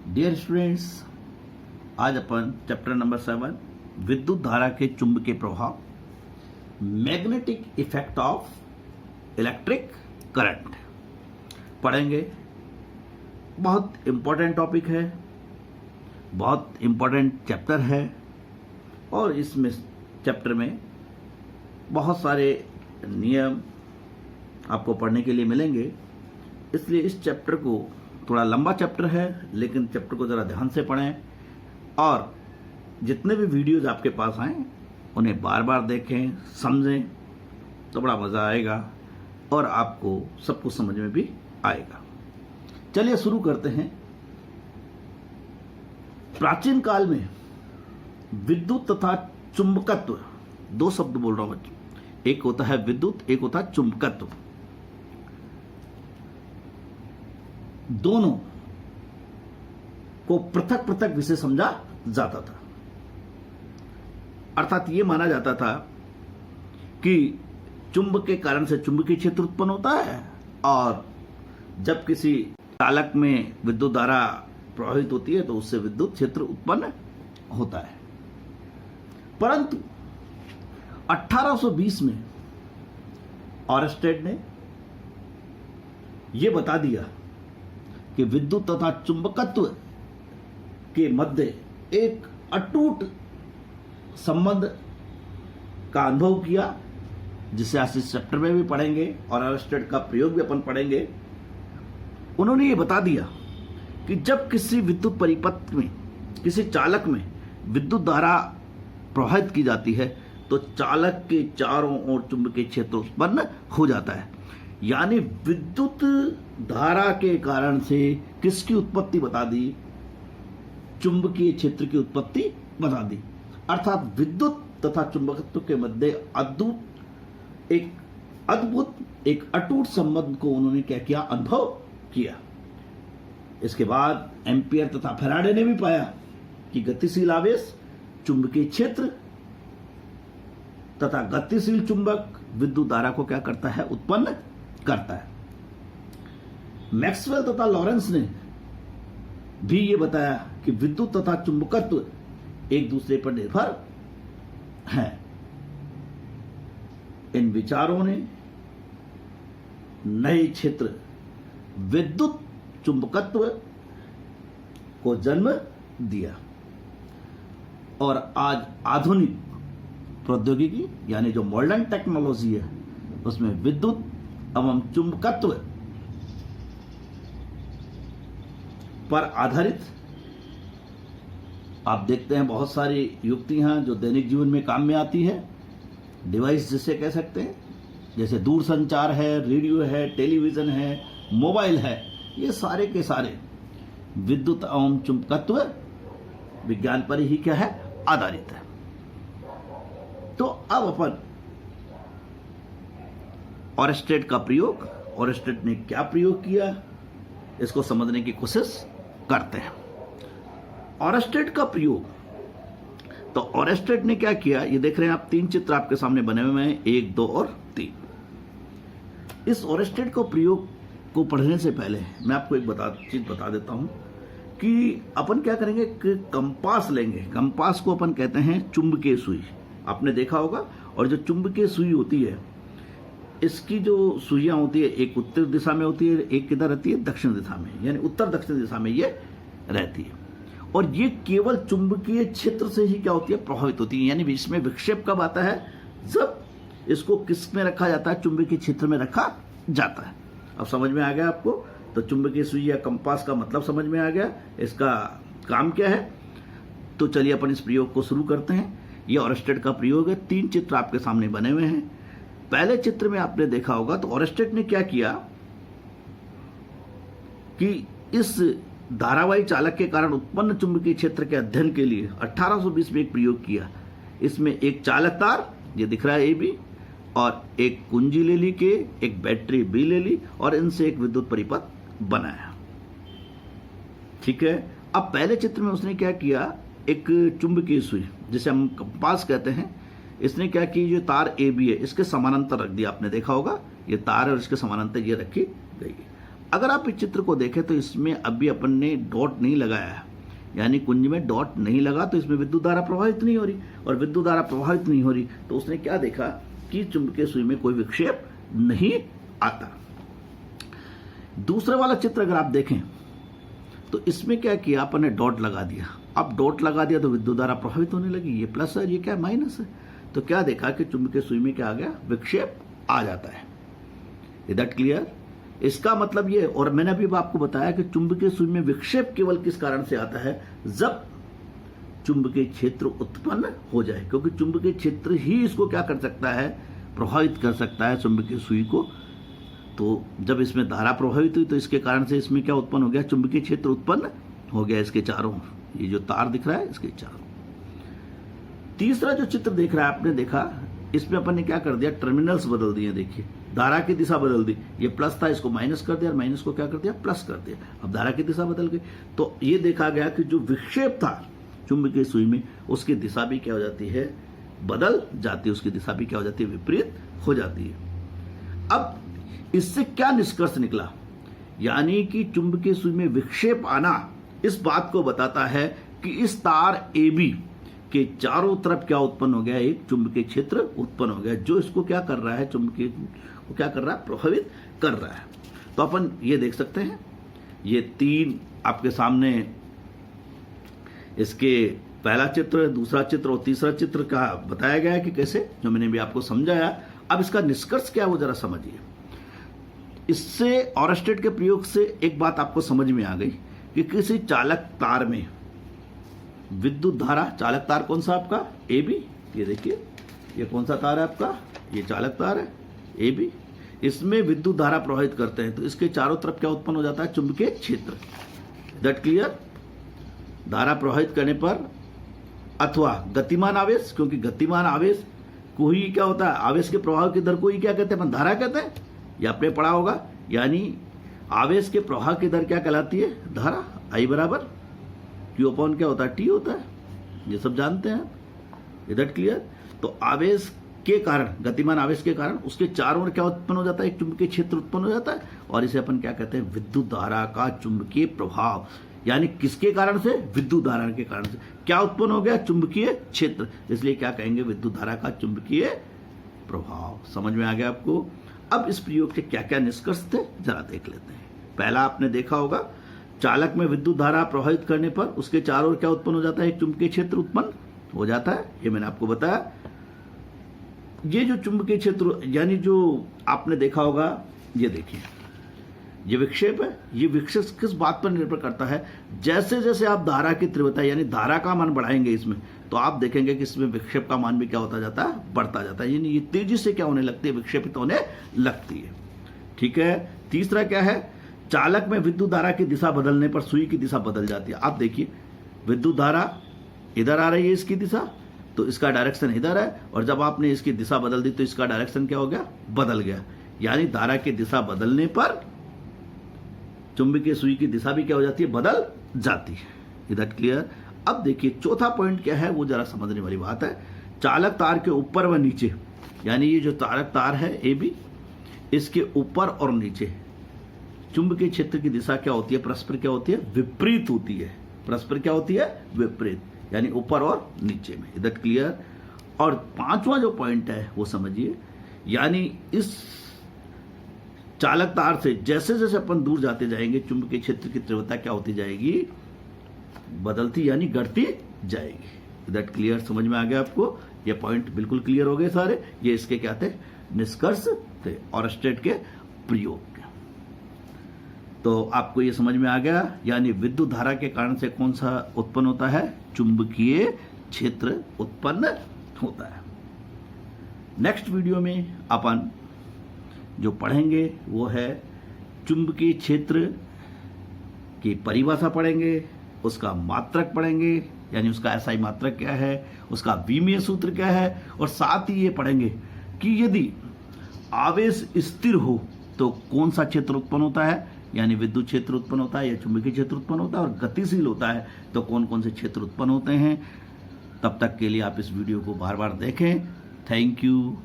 Dear students, आज अपन chapter number 7 विद्युत धारा के चुंबकीय प्रभाव, magnetic effect of electric current पढ़ेंगे। बहुत इम्पोर्टेंट टॉपिक है, बहुत इम्पोर्टेंट चैप्टर है और इसमें चैप्टर में बहुत सारे नियम आपको पढ़ने के लिए मिलेंगे। इसलिए इस चैप्टर को, थोड़ा लंबा चैप्टर है लेकिन चैप्टर को ज़रा ध्यान से पढ़ें और जितने भी वीडियोज आपके पास आएँ उन्हें बार बार देखें, समझें तो बड़ा मज़ा आएगा और आपको सब कुछ समझ में भी आएगा। चलिए शुरू करते हैं। प्राचीन काल में विद्युत तथा चुंबकत्व, दो शब्द बोल रहा हूं बच्चों, एक होता है विद्युत, एक होता है चुंबकत्व। दोनों को पृथक पृथक विषय समझा जाता था। अर्थात यह माना जाता था कि चुंबक के कारण से चुंबकीय क्षेत्र उत्पन्न होता है और जब किसी चालक में विद्युत धारा प्रवाहित होती है तो उससे विद्युत क्षेत्र उत्पन्न होता है। परंतु 1820 में ऑरस्टेड ने यह बता दिया कि विद्युत तथा चुंबकत्व के मध्य एक अटूट संबंध का अनुभव किया, जिसे आज इस चैप्टर में भी पढ़ेंगे और ऑरस्टेड का प्रयोग भी अपन पढ़ेंगे। उन्होंने ये बता दिया कि जब किसी विद्युत परिपथ में, किसी चालक में विद्युत धारा प्रवाहित की जाती है तो चालक के चारों ओर चुंबकीय क्षेत्र उत्पन्न हो जाता है। यानी विद्युत धारा के कारण से किसकी उत्पत्ति बता दी? चुंबकीय क्षेत्र की उत्पत्ति बता दी। अर्थात विद्युत तथा चुंबकत्व के मध्य एक अद्भुत, एक अटूट संबंध को उन्होंने क्या किया? अनुभव किया। इसके बाद एम्पियर तथा फैराडे ने भी पाया कि गतिशील आवेश चुंबकीय क्षेत्र तथा गतिशील चुंबक विद्युत धारा को क्या करता है? उत्पन्न करता है। मैक्सवेल तथा लॉरेंस ने भी यह बताया कि विद्युत तथा चुंबकत्व एक दूसरे पर निर्भर हैं। इन विचारों ने नए क्षेत्र विद्युत चुंबकत्व को जन्म दिया और आज आधुनिक प्रौद्योगिकी यानी जो मॉडर्न टेक्नोलॉजी है उसमें विद्युत एवं चुंबकत्व पर आधारित आप देखते हैं बहुत सारी युक्तियां जो दैनिक जीवन में काम में आती है। डिवाइस जिसे कह सकते हैं, जैसे दूरसंचार है, रेडियो है, टेलीविजन है, मोबाइल है, ये सारे के सारे विद्युत एवं चुंबकत्व विज्ञान पर ही क्या है? आधारित है। तो अब अपन ऑरस्टेड का प्रयोग, ऑरस्टेड ने क्या प्रयोग किया, इसको समझने की कोशिश करते हैं। ऑरस्टेड का प्रयोग, तो ऑरस्टेड ने क्या किया? ये देख रहे हैं आप, तीन चित्र आपके सामने बने हुए हैं, 1, 2 और 3। इस ऑरस्टेड को प्रयोग को पढ़ने से पहले मैं आपको एक चीज बता देता हूं कि अपन क्या करेंगे कि कंपास लेंगे। कंपास को अपन कहते हैं चुंबकीय सुई, आपने देखा होगा। और जो चुंबकीय सुई होती है, इसकी जो सुइयां होती है, एक उत्तर दिशा में होती है, एक किधर रहती है? दक्षिण दिशा में, यानी उत्तर दक्षिण दिशा में ये रहती है। और ये केवल चुंबकीय क्षेत्र से ही क्या होती है? प्रभावित होती है। यानी इसमें विक्षेप कब आता है? जब इसको किस में रखा जाता है? चुंबकीय क्षेत्र में रखा जाता है। अब समझ में आ गया आपको? तो चुंबकीय सुई या कंपास का मतलब समझ में आ गया, इसका काम क्या है। तो चलिए अपन इस प्रयोग को शुरू करते हैं। यह ऑरस्टेड का प्रयोग है। 3 चित्र आपके सामने बने हुए हैं। पहले चित्र में आपने देखा होगा तो ऑरस्टेड ने क्या किया कि इस धारावाही चालक के कारण उत्पन्न चुंबकीय क्षेत्र के अध्ययन के लिए 1820 में एक प्रयोग किया। इसमें एक चालक तार, ये दिख रहा है ए बी, और एक कुंजी ले ली के, एक बैटरी बी ले ली और इनसे एक विद्युत परिपथ बनाया। ठीक है। अब पहले चित्र में उसने क्या किया? एक चुंबकीय सुई जिसे हम कंपास कहते हैं, इसने क्या की? जो तार ए बी है इसके समानांतर रख दिया। आपने देखा होगा ये तार है और इसके समानांतर ये रखी गई है। अगर आप इस चित्र को देखें तो इसमें अभी अपन ने डॉट नहीं लगाया है, यानी कुंज में डॉट नहीं लगा, तो इसमें विद्युत धारा प्रवाहित नहीं हो रही, और विद्युत धारा प्रवाहित नहीं हो रही तो उसने क्या देखा कि चुंबकीय सुई में कोई विक्षेप नहीं आता। दूसरा वाला चित्र अगर आप देखें तो इसमें क्या किया, अपन ने डॉट लगा दिया। अब डॉट लगा दिया तो विद्युत धारा प्रभावित होने लगी, ये प्लस है, ये क्या माइनस है। तो क्या देखा कि चुंबकीय सुई में क्या आ गया, विक्षेप आ जाता है। Is that clear? इसका मतलब ये, और मैंने अभी आपको बताया कि चुंबकीय सुई में विक्षेप केवल किस कारण से आता है, जब चुंबकीय क्षेत्र उत्पन्न हो जाए, क्योंकि चुंबकीय क्षेत्र ही इसको क्या कर सकता है, प्रभावित कर सकता है चुंबकीय सुई को। तो जब इसमें धारा प्रभावित हुई तो इसके कारण से इसमें क्या उत्पन्न हो गया, चुंबकीय क्षेत्र उत्पन्न हो गया इसके चारों, ये जो तार दिख रहा है इसके चारों। तीसरा जो चित्र देख रहा है आपने देखा, इसमें अपन ने क्या कर दिया, टर्मिनल्स बदल दिए। देखिए धारा की दिशा बदल दी, ये प्लस था इसको माइनस कर दिया, और माइनस को क्या कर दिया, प्लस कर दिया। अब धारा की दिशा बदल गई, तो ये देखा गया कि जो विक्षेप था चुंबकीय सुई में, उसकी दिशा भी क्या हो जाती है, बदल जाती है, उसकी दिशा भी क्या हो जाती है, विपरीत हो जाती है। अब इससे क्या निष्कर्ष निकला, यानी कि चुंबकीय सुई में विक्षेप आना इस बात को बताता है कि इस तार AB के चारों तरफ क्या उत्पन्न हो गया, एक चुंबकीय क्षेत्र उत्पन्न हो गया, जो इसको क्या कर रहा है, चुंबकीय को क्या कर रहा है, प्रभावित कर रहा है। तो अपन ये देख सकते हैं, ये 3 आपके सामने इसके पहला चित्र, दूसरा चित्र और तीसरा चित्र का बताया गया है कि कैसे, जो मैंने भी आपको समझाया। अब इसका निष्कर्ष क्या है वो जरा समझिए। इससे ऑरस्टेड के प्रयोग से एक बात आपको समझ में आ गई कि किसी चालक तार में विद्युत धारा, चालक तार कौन सा आपका, AB, ये देखिए ये कौन सा तार है आपका, ये चालक तार है AB, इसमें विद्युत धारा प्रवाहित करते हैं तो इसके चारों तरफ क्या उत्पन्न हो जाता है, चुंबकीय क्षेत्र। That clear? धारा प्रवाहित करने पर अथवा गतिमान आवेश, क्योंकि गतिमान आवेश को ही क्या होता है, आवेश के प्रवाह की दर को ही क्या कहते हैं, धारा कहते हैं, ये आपने पढ़ा होगा। यानी आवेश के प्रवाह की दर क्या कहलाती है, धारा। I बराबर Q अपॉन क्या होता है, T होता है, ये सब जानते हैं। Is that clear? तो आवेश के कारण, गतिमान आवेश के कारण उसके चारों ओर क्या उत्पन्न हो जाता है, एक चुंबकीय क्षेत्र उत्पन्न हो जाता है, और इसे अपन क्या कहते हैं, विद्युत धारा का चुंबकीय प्रभाव। यानी किसके कारण से, विद्युत धारा के कारण से क्या उत्पन्न हो गया, चुंबकीय क्षेत्र, इसलिए क्या कहेंगे, विद्युत धारा का चुंबकीय प्रभाव। समझ में आ गया आपको? अब इस प्रयोग के क्या क्या निष्कर्ष थे जरा देख लेते हैं। पहला आपने देखा होगा, चालक में विद्युत धारा प्रवाहित करने पर उसके चारों ओर क्या उत्पन्न हो जाता है, एक चुंबकीय क्षेत्र उत्पन्न हो जाता है, ये मैंने आपको बताया। ये जो चुंबकीय क्षेत्र, यानी जो आपने देखा होगा, ये देखिए ये विक्षेप है। ये विक्षेप किस बात पर निर्भर करता है, जैसे जैसे आप धारा की तीव्रता यानी धारा का मान बढ़ाएंगे इसमें, तो आप देखेंगे कि इसमें विक्षेप का मान भी क्या होता जाता है, बढ़ता जाता है, यानी ये तेजी से क्या होने लगती है, विक्षेपित होने लगती है। ठीक है। तीसरा क्या है, चालक में विद्युत धारा की दिशा बदलने पर सुई की दिशा बदल जाती है। आप देखिए विद्युत धारा इधर आ रही है, इसकी दिशा, तो इसका डायरेक्शन इधर है, और जब आपने इसकी दिशा बदल दी तो इसका डायरेक्शन क्या हो गया, बदल गया। यानी धारा की दिशा बदलने पर चुंबकीय सुई की दिशा भी क्या हो जाती है, बदल जाती है। Is that clear? अब देखिए चौथा पॉइंट क्या है, वो जरा समझने वाली बात है। चालक तार के ऊपर व नीचे, यानी ये जो चालक तार है AB, इसके ऊपर और नीचे चुंबकीय क्षेत्र की दिशा क्या होती है, परस्पर क्या होती है, विपरीत होती है। परस्पर क्या होती है, विपरीत, यानी ऊपर और नीचे में। Is that clear? और पांचवा जो पॉइंट है वो समझिए, यानी इस चालक तार से जैसे जैसे अपन दूर जाते जाएंगे, चुंबकीय क्षेत्र की तीव्रता क्या होती जाएगी, बदलती यानी घटती जाएगी। That clear? समझ में आ गया आपको? ये पॉइंट बिल्कुल क्लियर हो गए सारे। ये इसके क्या थे, निष्कर्ष थे ऑरस्टेड के प्रयोग के। तो आपको ये समझ में आ गया, यानी विद्युत धारा के कारण से कौन सा उत्पन्न होता है, चुंबकीय क्षेत्र उत्पन्न होता है। नेक्स्ट वीडियो में अपन जो पढ़ेंगे वो है चुंबकीय क्षेत्र की परिभाषा पढ़ेंगे, उसका मात्रक पढ़ेंगे, यानी उसका SI मात्रक क्या है, उसका विमीय सूत्र क्या है, और साथ ही ये पढ़ेंगे कि यदि आवेश स्थिर हो तो कौन सा क्षेत्र उत्पन्न होता है, यानी विद्युत क्षेत्र उत्पन्न होता है या चुंबकीय क्षेत्र उत्पन्न होता है, और गतिशील होता है तो कौन कौन से क्षेत्र उत्पन्न होते हैं। तब तक के लिए आप इस वीडियो को बार बार देखें। Thank you.